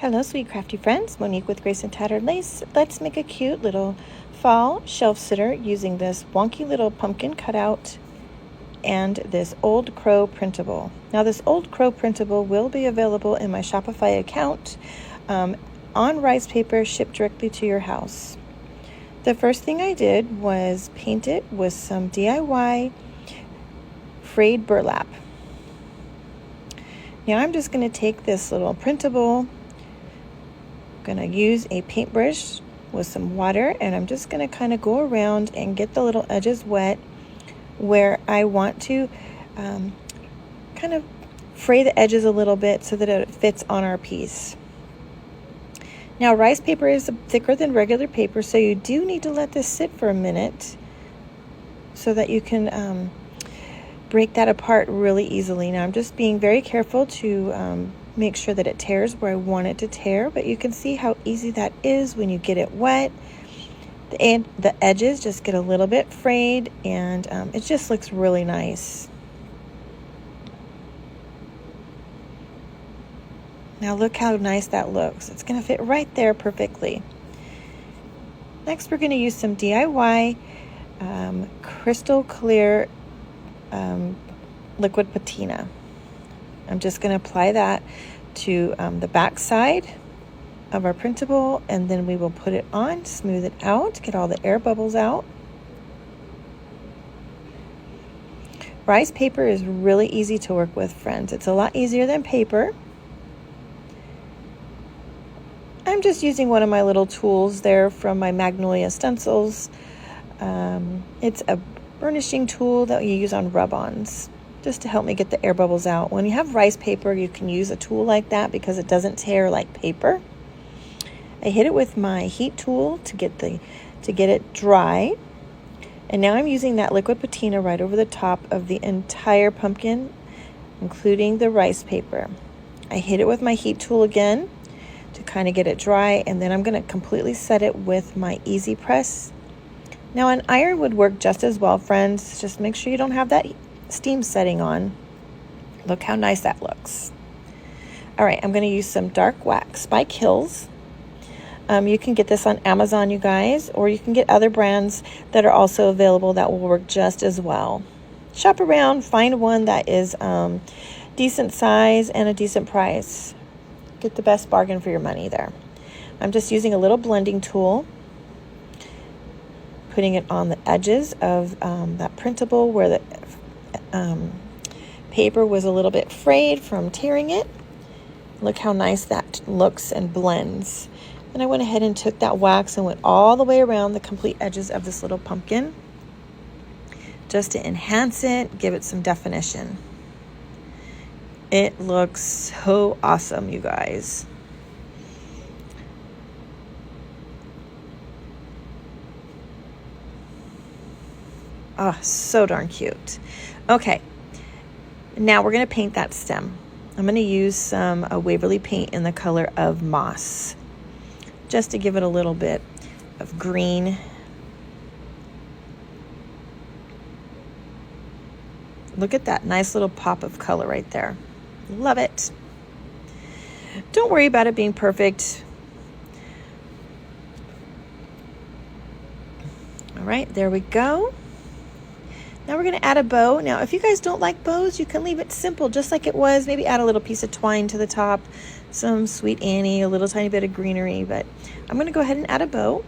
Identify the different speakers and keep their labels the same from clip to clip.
Speaker 1: Hello, sweet crafty friends. Monique with Grace and Tattered Lace. Let's make a cute little fall shelf sitter using this wonky little pumpkin cutout and this Old Crow printable. Now, this Old Crow printable will be available in my Shopify account on rice paper shipped directly to your house. The first thing I did was paint it with some DIY frayed burlap. Now I'm just going to take this little printable. I'm going to use a paintbrush with some water, and I'm just going to kind of go around and get the little edges wet where I want to kind of fray the edges a little bit so that it fits on our piece. Now, rice paper is thicker than regular paper, so you do need to let this sit for a minute so that you can break that apart really easily. Now, I'm just being very careful to make sure that it tears where I want it to tear, but you can see how easy that is when you get it wet. The edges just get a little bit frayed, and it just looks really nice. Now look how nice that looks. It's going to fit right there perfectly. Next, we're going to use some DIY crystal clear liquid patina. I'm just going to apply that to the back side of our printable, and then we will put it on, smooth it out, get all the air bubbles out. Rice paper is really easy to work with, friends. It's a lot easier than paper. I'm just using one of my little tools there from my Magnolia stencils. It's a burnishing tool that you use on rub-ons just to help me get the air bubbles out. When you have rice paper, you can use a tool like that because it doesn't tear like paper. I hit it with my heat tool to get it dry. And now I'm using that liquid patina right over the top of the entire pumpkin, including the rice paper. I hit it with my heat tool again to kind of get it dry, and then I'm going to completely set it with my easy press. Now, an iron would work just as well, friends. Just make sure you don't have that steam setting on. Look how nice that looks. All right, I'm going to use some dark wax by Kills. You can get this on Amazon, you guys, or you can get other brands that are also available that will work just as well. Shop around, find one that is decent size and a decent price. Get the best bargain for your money there. I'm just using a little blending tool, putting it on the edges of that printable where the paper was a little bit frayed from tearing it. Look how nice that looks and blends. And I went ahead and took that wax and went all the way around the complete edges of this little pumpkin just to enhance it, give it some definition. It looks so awesome, you guys. Oh, so darn cute. Okay, now we're going to paint that stem. I'm going to use some Waverly paint in the color of moss, just to give it a little bit of green. Look at that nice little pop of color right there. Love it. Don't worry about it being perfect. All right, there we go. Now we're going to add a bow. Now, if you guys don't like bows, you can leave it simple, just like it was. Maybe add a little piece of twine to the top, some Sweet Annie, a little tiny bit of greenery, but I'm going to go ahead and add a bow.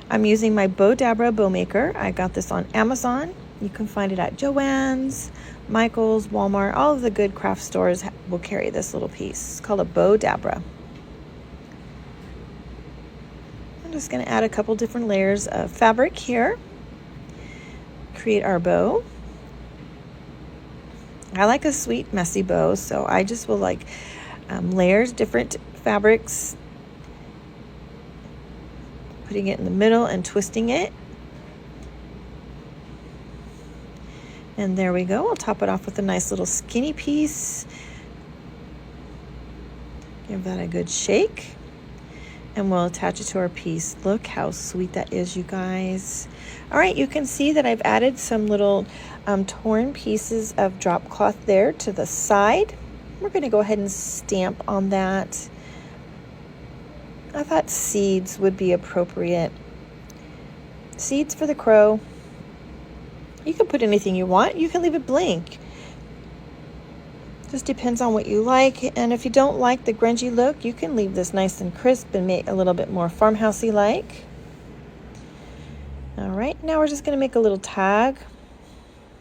Speaker 1: I'm using my Bow Dabra bow maker. I got this on Amazon. You can find it at Joann's, Michael's, Walmart. All of the good craft stores will carry this little piece. It's called a Bow Dabra. I'm just going to add a couple different layers of fabric here. Create our bow. I like a sweet, messy bow, so I just will like layers, different fabrics, putting it in the middle and twisting it. And there we go. I'll top it off with a nice little skinny piece. Give that a good shake. And we'll attach it to our piece. Look how sweet that is, you guys. All right, you can see that I've added some little torn pieces of drop cloth there to the side. We're going to go ahead and stamp on that I thought seeds would be appropriate. Seeds for the crow. You can put anything you want. You can leave it blank. Just depends on what you like. And if you don't like the grungy look, you can leave this nice and crisp and make a little bit more farmhousey like. All right, now we're just going to make a little tag.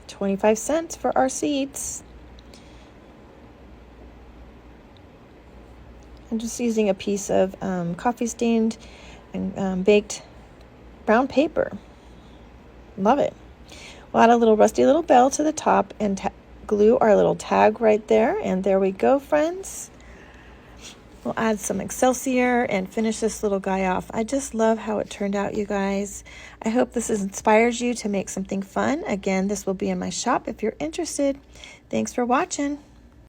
Speaker 1: 25 cents for our seeds. I'm just using a piece of coffee stained and baked brown paper. Love it. We'll add a little rusty little bell to the top and glue our little tag right there. And there we go, friends. We'll add some Excelsior and finish this little guy off. I just love how it turned out, you guys. I hope this inspires you to make something fun. Again, this will be in my shop if you're interested. Thanks for watching.